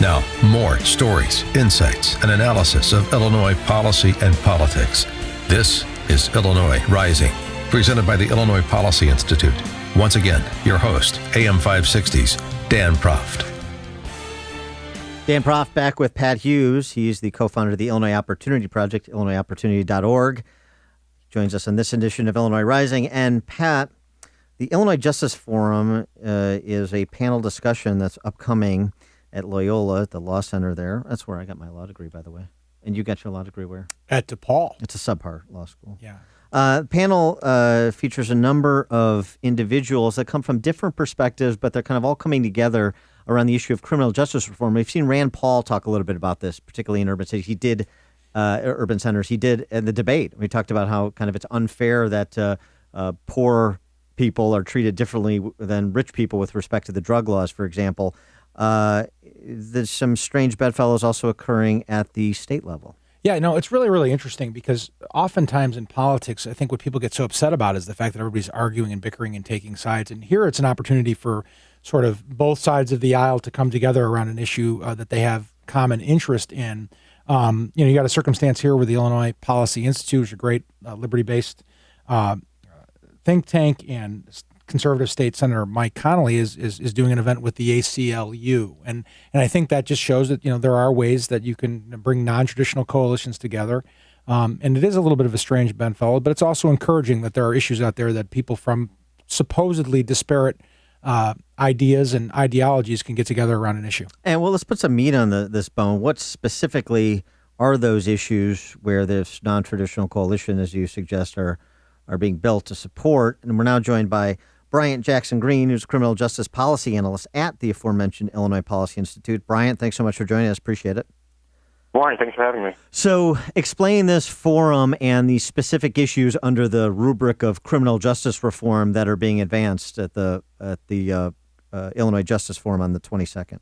Now, more stories, insights, and analysis of Illinois policy and politics. This is Illinois Rising, presented by the Illinois Policy Institute. Once again, your host, AM 560's Dan Proft. Dan Proft back with Pat Hughes. He's the co-founder of the Illinois Opportunity Project, illinoisopportunity.org. Joins us on this edition of Illinois Rising. And Pat, the Illinois Justice Forum is a panel discussion that's upcoming at Loyola, at the law center there. That's where I got my law degree, by the way. And you got your law degree where? At DePaul. It's a subpart law school. Yeah. Panel features a number of individuals that come from different perspectives, but they're kind of all coming together around the issue of criminal justice reform. We've seen Rand Paul talk a little bit about this, particularly in urban cities. He did urban centers. He did in the debate. We talked about how kind of it's unfair that poor people are treated differently than rich people with respect to the drug laws, for example. There's some strange bedfellows also occurring at the state level. Yeah, no, it's really, really interesting because oftentimes in politics, I think what people get so upset about is the fact that everybody's arguing and bickering and taking sides. And here it's an opportunity for sort of both sides of the aisle to come together around an issue that they have common interest in. You got a circumstance here where the Illinois Policy Institute is a great liberty-based think tank, and conservative state senator Mike Connolly is doing an event with the ACLU. And I think that just shows that, there are ways that you can bring non-traditional coalitions together. And it is a little bit of a strange bedfellow, but it's also encouraging that there are issues out there that people from supposedly disparate ideas and ideologies can get together around an issue. And well, let's put some meat on this bone. What specifically are those issues where this non-traditional coalition, as you suggest, are being built to support? And we're now joined by Bryant Jackson Green, who's a criminal justice policy analyst at the aforementioned Illinois Policy Institute. Bryant, thanks so much for joining us. Appreciate it. Morning. Thanks for having me. So explain this forum and the specific issues under the rubric of criminal justice reform that are being advanced at the Illinois Justice Forum on the 22nd.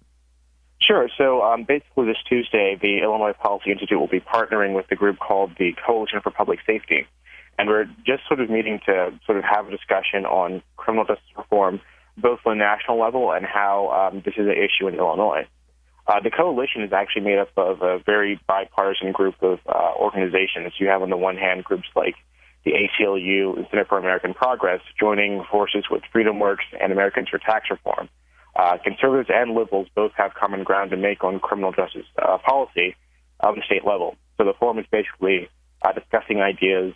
Sure. So basically this Tuesday, the Illinois Policy Institute will be partnering with the group called the Coalition for Public Safety. And we're just sort of meeting to sort of have a discussion on criminal justice reform, both on a national level and how this is an issue in Illinois. The coalition is actually made up of a very bipartisan group of organizations. You have on the one hand groups like the ACLU and Center for American Progress joining forces with FreedomWorks and Americans for Tax Reform. Conservatives and liberals both have common ground to make on criminal justice policy on the state level. So the forum is basically discussing ideas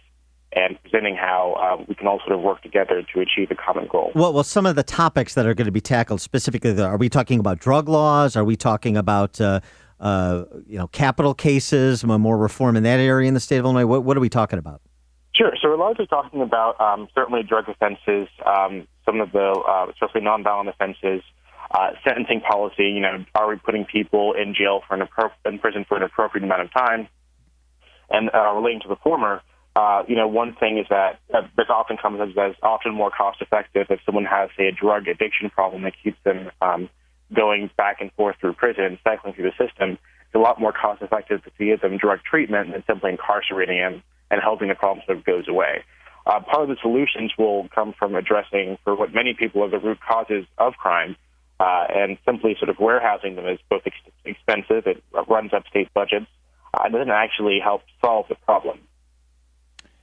and presenting how we can all sort of work together to achieve a common goal. Well, some of the topics that are going to be tackled specifically, are we talking about drug laws? Are we talking about capital cases, more reform in that area in the state of Illinois? What are we talking about? Sure. So we're largely talking about certainly drug offenses, some of the especially nonviolent offenses, sentencing policy. Are we putting people in jail in prison for an appropriate amount of time? And relating to the former, one thing is that this often comes as often more cost-effective if someone has, say, a drug addiction problem that keeps them going back and forth through prison and cycling through the system. It's a lot more cost-effective to give them drug treatment than simply incarcerating them and helping the problem sort of goes away. Part of the solutions will come from addressing, for what many people are the root causes of crime, and simply sort of warehousing them is both expensive, it runs up state budgets, and doesn't actually help solve the problem.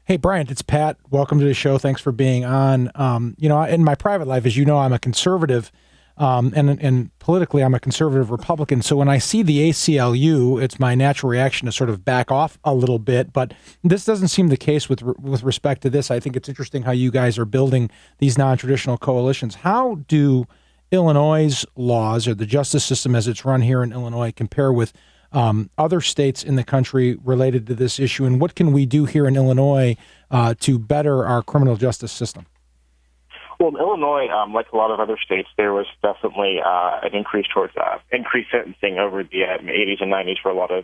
Hey, Bryant, it's Pat. Welcome to the show. Thanks for being on. In my private life, as you know, I'm a conservative, and politically, I'm a conservative Republican. So when I see the ACLU, it's my natural reaction to sort of back off a little bit. But this doesn't seem the case with respect to this. I think it's interesting how you guys are building these non-traditional coalitions. How do Illinois' laws or the justice system as it's run here in Illinois compare with other states in the country related to this issue, and what can we do here in Illinois to better our criminal justice system? Well, in Illinois, like a lot of other states, there was definitely an increase towards increased sentencing over the 80s and 90s for a lot of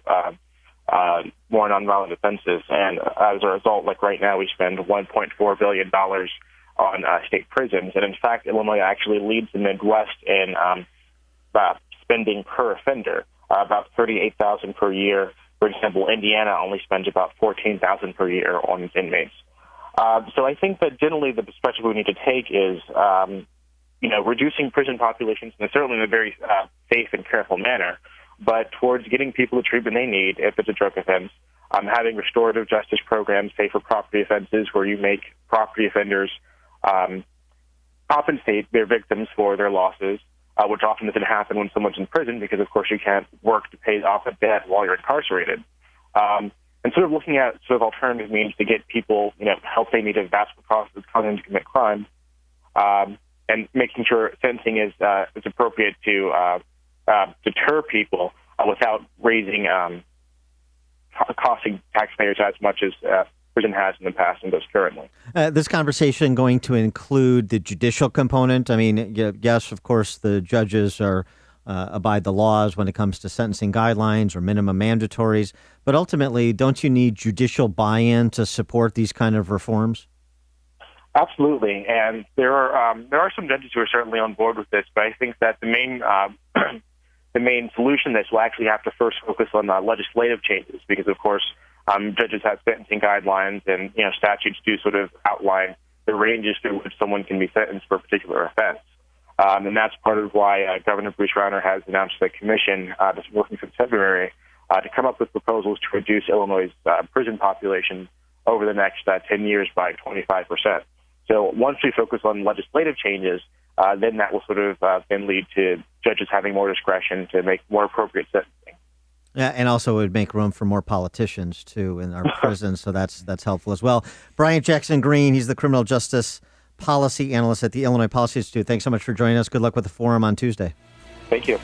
more nonviolent offenses. And as a result, like right now, we spend $1.4 billion on state prisons. And in fact, Illinois actually leads the Midwest in spending per offender. About $38,000 per year. For example, Indiana only spends about $14,000 per year on its inmates. So I think that generally the perspective we need to take is, reducing prison populations, and certainly in a very safe and careful manner, but towards getting people the treatment they need if it's a drug offense. Having restorative justice programs, say for property offenses, where you make property offenders compensate their victims for their losses, which often doesn't happen when someone's in prison because, of course, you can't work to pay off a debt while you're incarcerated. And sort of looking at sort of alternative means to get people, help they need a vast process that's causing them to commit crime, and making sure sentencing is appropriate to deter people without raising costing taxpayers as much as prison has in the past and does currently. This conversation going to include the judicial component. I mean, yes, of course, the judges are abide the laws when it comes to sentencing guidelines or minimum mandatories, but ultimately, don't you need judicial buy-in to support these kind of reforms? Absolutely, and there are some judges who are certainly on board with this, but I think that the main solution to this will actually have to first focus on legislative changes, because of course judges have sentencing guidelines, and statutes do sort of outline the ranges through which someone can be sentenced for a particular offense, and that's part of why Governor Bruce Rauner has announced a commission that's working since February to come up with proposals to reduce Illinois' prison population over the next 10 years by 25%. So once we focus on legislative changes, then that will sort of then lead to judges having more discretion to make more appropriate sentencing. Yeah, and also it would make room for more politicians, too, in our prisons, so that's helpful as well. Bryant Jackson Green, he's the criminal justice policy analyst at the Illinois Policy Institute. Thanks so much for joining us. Good luck with the forum on Tuesday. Thank you.